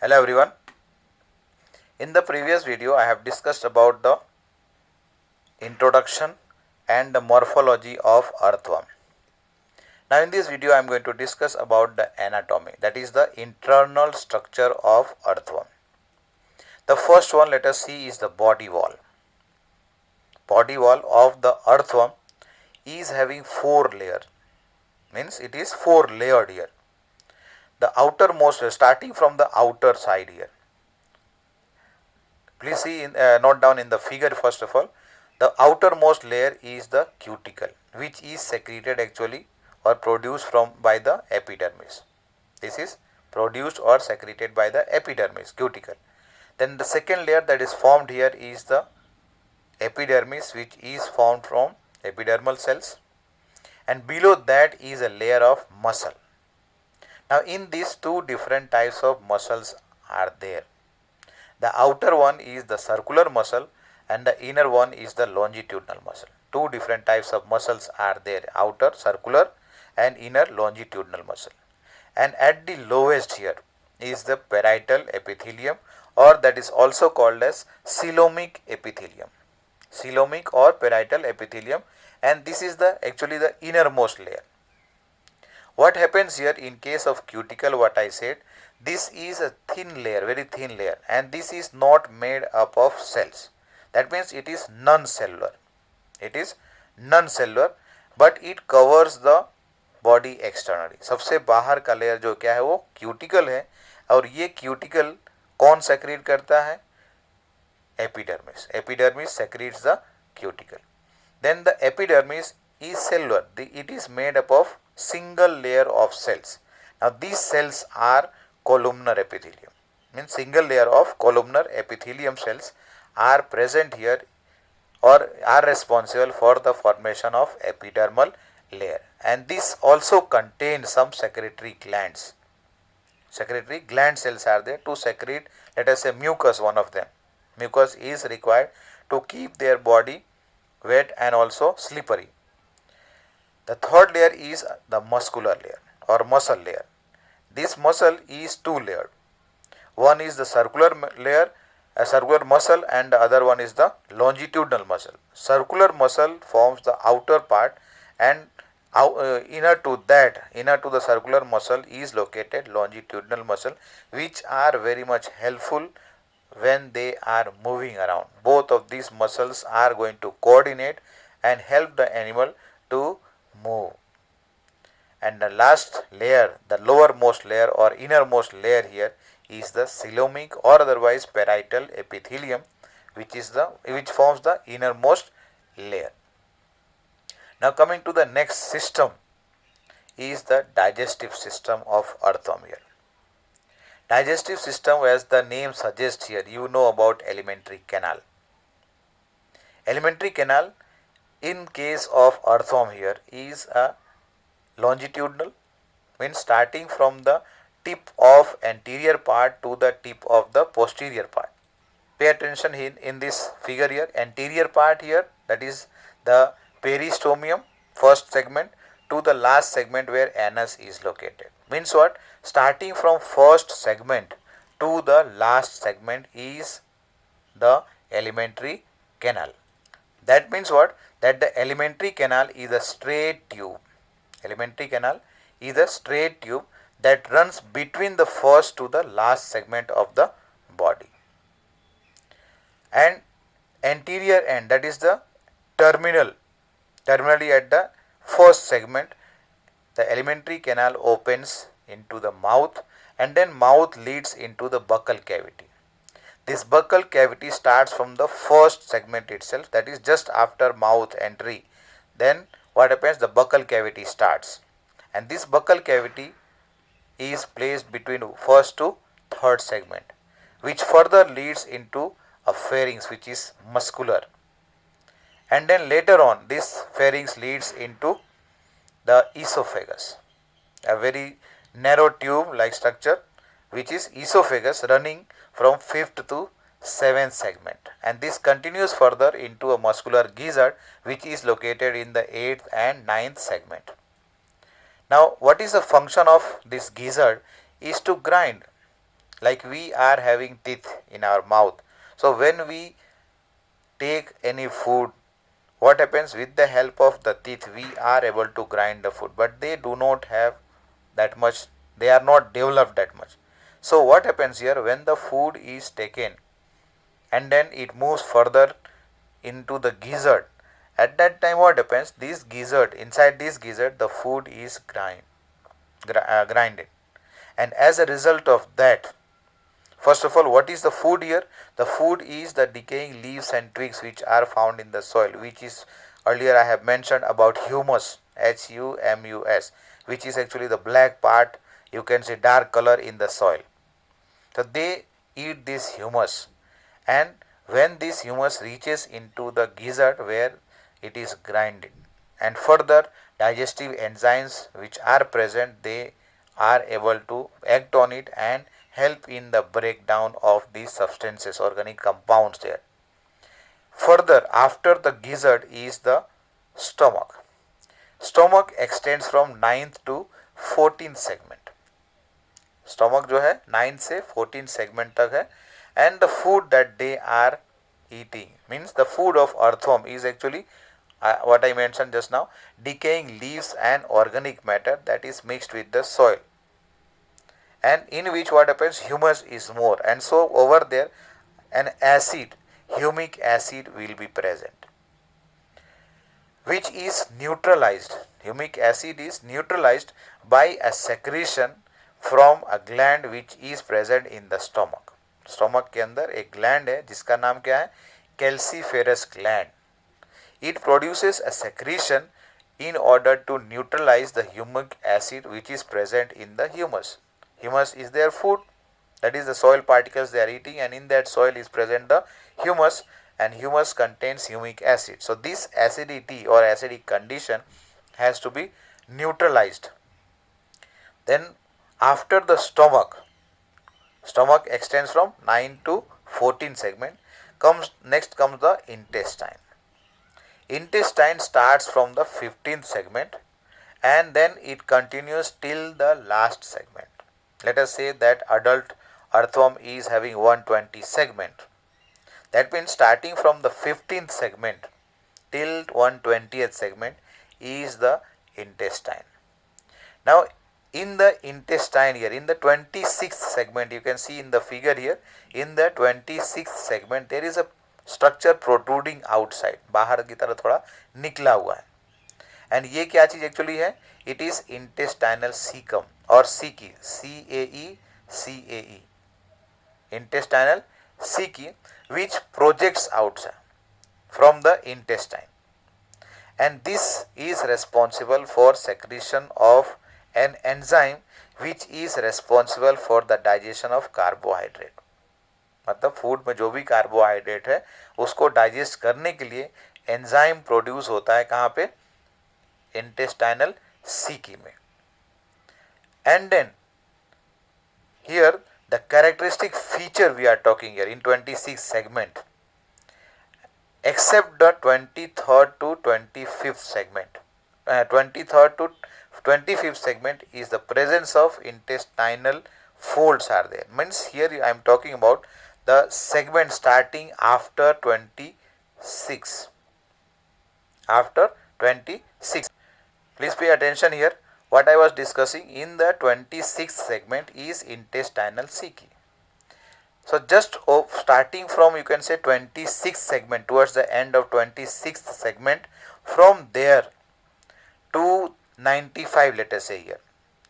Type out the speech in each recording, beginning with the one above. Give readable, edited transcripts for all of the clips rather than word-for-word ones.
Hello everyone. In the previous video I have discussed about the introduction and the morphology of earthworm. Now in this video I am going to discuss about the anatomy, that is the internal structure of earthworm. The first one let us see is the body wall. Body wall of the earthworm is having four layers, means it is four layered here. The outermost starting from the outer side here. Please see note down in the figure first of all. The outermost layer is the cuticle, which is secreted actually or produced from by the epidermis. This is produced or secreted by the epidermis, cuticle. Then the second layer that is formed here is the epidermis, which is formed from epidermal cells, and below that is a layer of muscle. Now in these two different types of muscles are there. The outer one is the circular muscle and the inner one is the longitudinal muscle. Two different types of muscles are there, outer circular and inner longitudinal muscle. And at the lowest here is the parietal epithelium, or that is also called as coelomic epithelium. Coelomic or parietal epithelium, and this is the actually the innermost layer. What happens here in case of cuticle, what I said, this is a thin layer, very thin layer, and this is not made up of cells. That means it is non-cellular. It is non-cellular, but it covers the body externally. सबसे बाहर का layer जो क्या है वो cuticle है, और ये क्यूटिकल कौन सेक्रेट करता है? Epidermis. Epidermis secrets the cuticle. Then the epidermis is cellular. It is made up of single layer of cells. Now these cells are columnar epithelium. Means single layer of columnar epithelium cells are present here or are responsible for the formation of epidermal layer. And this also contains some secretory glands. Secretory gland cells are there to secrete, let us say, mucus, one of them. Mucus is required to keep their body wet and also slippery. The third layer is the muscular layer or muscle layer. This muscle is two layered. One is the circular layer, a circular muscle, and the other one is the longitudinal muscle. Circular muscle forms the outer part, and inner to the circular muscle is located longitudinal muscle, which are very much helpful when they are moving around. Both of these muscles are going to coordinate and help the animal to move. And the last layer, the lowermost layer or innermost layer here is the coelomic or otherwise parietal epithelium, which forms the innermost layer. Now coming to the next system is the digestive system of earthworm here. Digestive system, as the name suggests here, you know about alimentary canal. Alimentary canal in case of earthworm here is a longitudinal, means starting from the tip of anterior part to the tip of the posterior part. Pay attention in this figure here, anterior part here, that is the peristomium, first segment, to the last segment where anus is located. Means what? Starting from first segment to the last segment is the alimentary canal. That means what? That the alimentary canal is a straight tube. Alimentary canal is a straight tube that runs between the first to the last segment of the body. And anterior end, that is the terminally at the first segment, the alimentary canal opens into the mouth, and then mouth leads into the buccal cavity. This buccal cavity starts from the first segment itself, that is just after mouth entry. Then what happens? The buccal cavity starts, and this buccal cavity is placed between first to third segment, which further leads into a pharynx, which is muscular. And then later on this pharynx leads into the esophagus, a very narrow tube like structure, which is esophagus, running from 5th to 7th segment, and this continues further into a muscular gizzard, which is located in the 8th and 9th segment. Now what is the function of this gizzard? Is to grind like we are having teeth in our mouth. So when we take any food, what happens? With the help of the teeth we are able to grind the food, but they do not have that much, they are not developed that much. So what happens here, when the food is taken and then it moves further into the gizzard, at that time what happens, this gizzard, inside this gizzard the food is grinded, and as a result of that, first of all, what is the food here? The food is the decaying leaves and twigs which are found in the soil, which is, earlier I have mentioned about humus, humus, which is actually the black part, you can say dark color in the soil. So they eat this humus, and when this humus reaches into the gizzard where it is grinded, and further digestive enzymes which are present, they are able to act on it and help in the breakdown of these substances, organic compounds there. Further, after the gizzard is the stomach. Stomach extends from 9th to 14th segment. Stomach जो है 9 से 14 segment तक है, and the food that they are eating means the food of earthworm is actually what I mentioned just now, decaying leaves and organic matter that is mixed with the soil, and in which what happens, humus is more, and so over there an acid, humic acid will be present, which is neutralized. Humic acid is neutralized by a secretion from a gland which is present in the stomach. Stomach के अंदर एक gland है जिसका नाम क्या है, calciferous gland. It produces a secretion in order to neutralize the humic acid which is present in the humus. Humus is their food, that is the soil particles they are eating, and in that soil is present the humus, and humus contains humic acid. So this acidity or acidic condition has to be neutralized. Then after the stomach extends from 9 to 14 segment, next comes the intestine. Intestine starts from the 15th segment and then it continues till the last segment. Let us say that adult earthworm is having 120 segment. That means starting from the 15th segment till 120th segment is the intestine. Now in the intestine here, in the 26th segment, you can see in the figure here, in the 26th segment there is a structure protruding outside, बाहर की तरह थोड़ा निकला हुआ है, and ये क्या चीज एक्चुअली है, it is intestinal cecum और CAE, CAE, intestinal cecum, which projects outside from the intestine, and this is responsible for secretion of an enzyme which is responsible for the digestion of carbohydrate. मतलब food में जो भी carbohydrate है उसको digest करने के लिए एंजाइम प्रोड्यूस होता है कहाँ पे, इंटेस्टाइनल सीकी में. And then here the characteristic feature we are talking here in 26 segment, except the 23rd to 25th segment. 23rd to 25th segment is the presence of intestinal folds are there. Means here I am talking about the segment starting after 26. After 26. Please pay attention here. What I was discussing in the 26th segment is intestinal cecum. So just starting from, you can say, 26th segment, towards the end of 26th segment, from there to 95, let us say here,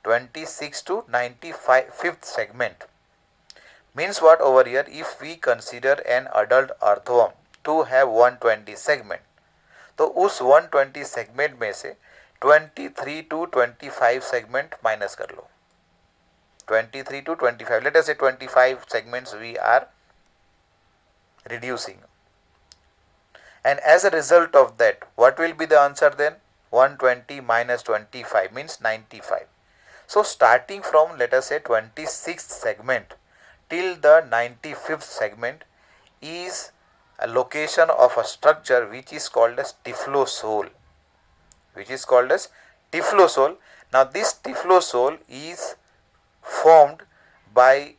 26 to 95th segment, means what over here, if we consider an adult earthworm to have 120 segment, तो उस 120 segment में से 23 to 25 segment minus कर लो, 23 to 25, let us say 25 segments we are reducing, and as a result of that, what will be the answer then? 120 minus 25 means 95. So starting from, let us say, 26th segment till the 95th segment is a location of a structure which is called as typhlosole, Now this typhlosole is formed by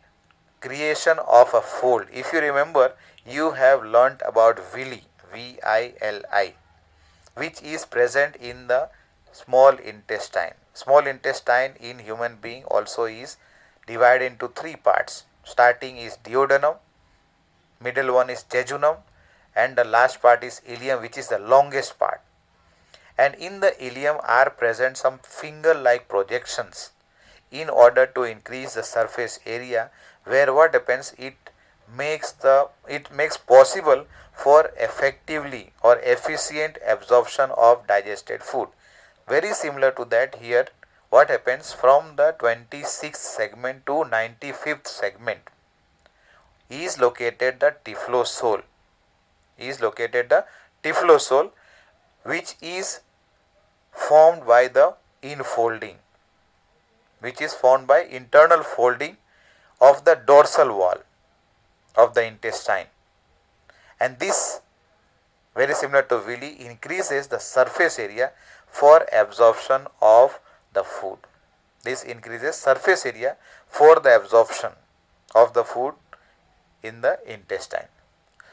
creation of a fold. If you remember, you have learnt about villi, VILI, which is present in the small intestine. Small intestine in human being also is divided into three parts. Starting is duodenum, middle one is jejunum, and the last part is ileum, which is the longest part. And in the ileum are present some finger like projections in order to increase the surface area, where what happens, it makes possible for effectively or efficient absorption of digested food. Very similar to that here, what happens from the 26th segment to 95th segment is located the typhlosole, which is formed by the infolding, which is formed by internal folding of the dorsal wall of the intestine. And this, very similar to villi, increases the surface area for absorption of the food. This increases surface area for the absorption of the food in the intestine.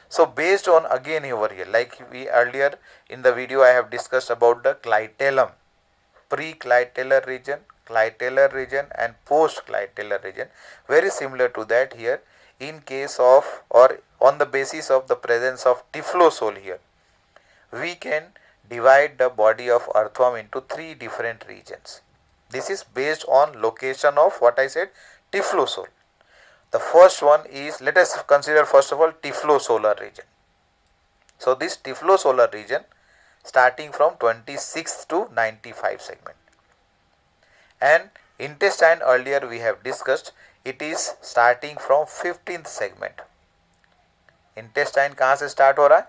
So based on, again over here, like we earlier in the video I have discussed about the clitellum, pre-clitellar region and post-clitellar region. Very similar to that here, in case of or on the basis of the presence of typhlosole here, we can divide the body of earthworm into three different regions. This is based on location of what I said, typhlosole. The first one is, let us consider first of all typhlosolar region. So this typhlosolar region starting from 26th to 95 segment. And intestine, earlier we have discussed, it is starting from 15th segment. Intestine कहाँ से start हो रहा है?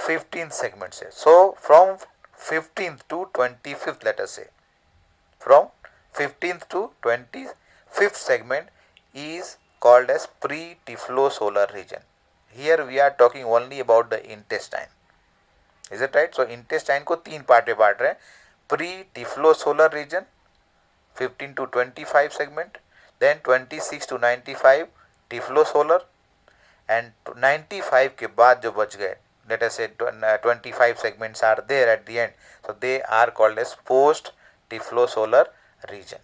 15th segment से. So from 15th to 25th, let us say, from 15th to 25th segment is called as pre-typhlosolar region. Here we are talking only about the intestine. Is it right? So intestine को तीन part में बांट रहे हैं. Pre-typhlosolar region 15 to 25 segment, then 26 to 95 typhlosolar, and 95 के बाद जो बच गए, let us say 25 segments are there at the end, so they are called as post typhlosolar region.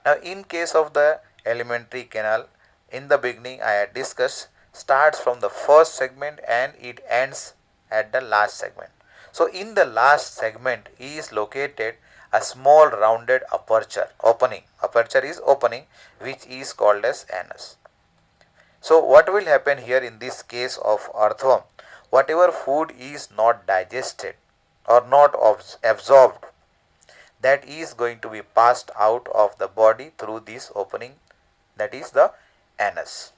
Now in case of the alimentary canal, in the beginning I had discussed, starts from the first segment and it ends at the last segment. So in the last segment is located a small rounded opening, which is called as anus. So what will happen here in this case of earthworm, whatever food is not digested or not absorbed, that is going to be passed out of the body through this opening, that is the anus.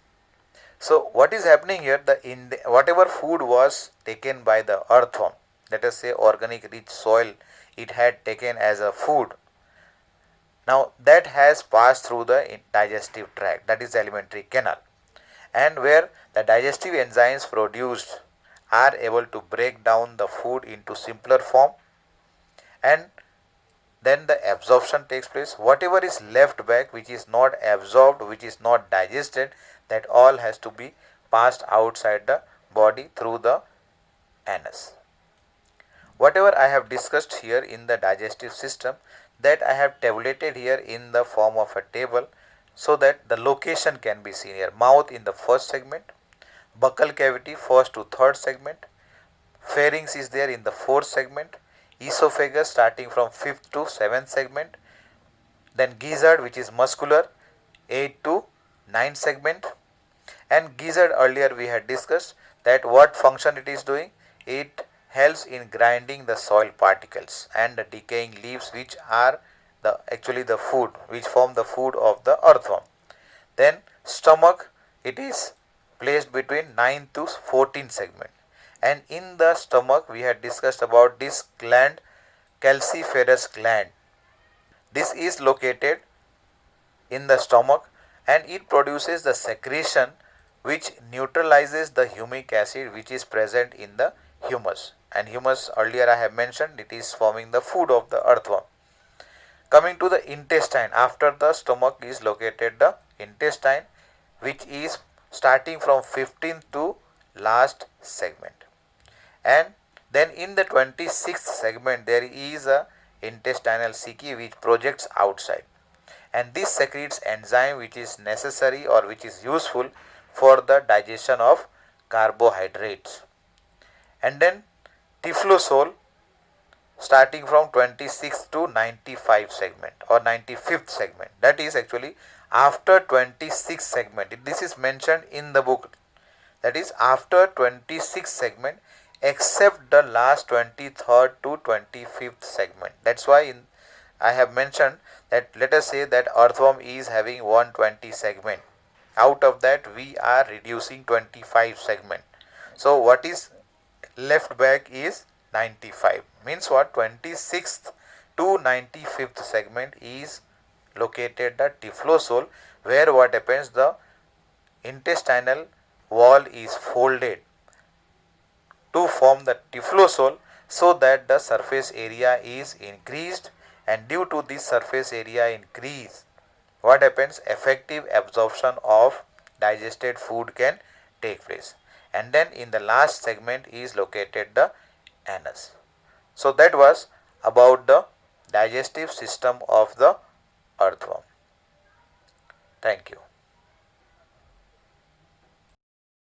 So what is happening here, whatever food was taken by the earthworm, let us say organic rich soil it had taken as a food, now that has passed through the digestive tract, that is the alimentary canal, and where the digestive enzymes produced are able to break down the food into simpler form, and then the absorption takes place. Whatever is left back, which is not absorbed, which is not digested, that all has to be passed outside the body through the anus. Whatever I have discussed here in the digestive system, that I have tabulated here in the form of a table, so that the location can be seen here. Mouth in the first segment, buccal cavity first to third segment, pharynx is there in the fourth segment, esophagus starting from 5th to 7th segment, then gizzard, which is muscular, 8 to 9th segment, and gizzard earlier we had discussed that what function it is doing, it helps in grinding the soil particles and the decaying leaves, which are actually the food, which form the food of the earthworm. Then stomach, it is placed between 9th to 14th segment, and in the stomach we had discussed about this gland, calciferous gland. This is located in the stomach and it produces the secretion which neutralizes the humic acid which is present in the humus, and humus earlier I have mentioned, it is forming the food of the earthworm. Coming to the intestine, after the stomach is located the intestine, which is starting from 15th to last segment. And then in the 26th segment there is a intestinal cecchi which projects outside, and this secretes enzyme which is necessary or which is useful for the digestion of carbohydrates. And then tiflosol starting from 26th to 95 segment or 95th segment, that is actually after 26th segment, this is mentioned in the book, that is after 26th segment except the last 23rd to 25th segment. That's why I have mentioned that let us say that earthworm is having 120 segment, out of that we are reducing 25 segment, so what is left back is 95, means what, 26th to 95th segment is located the tiflosol, where what happens, the intestinal wall is folded to form the tiflosol, so that the surface area is increased, and due to this surface area increase, what happens, effective absorption of digested food can take place. And then in the last segment is located the anus. So that was about the digestive system of the earthworm. Thank you.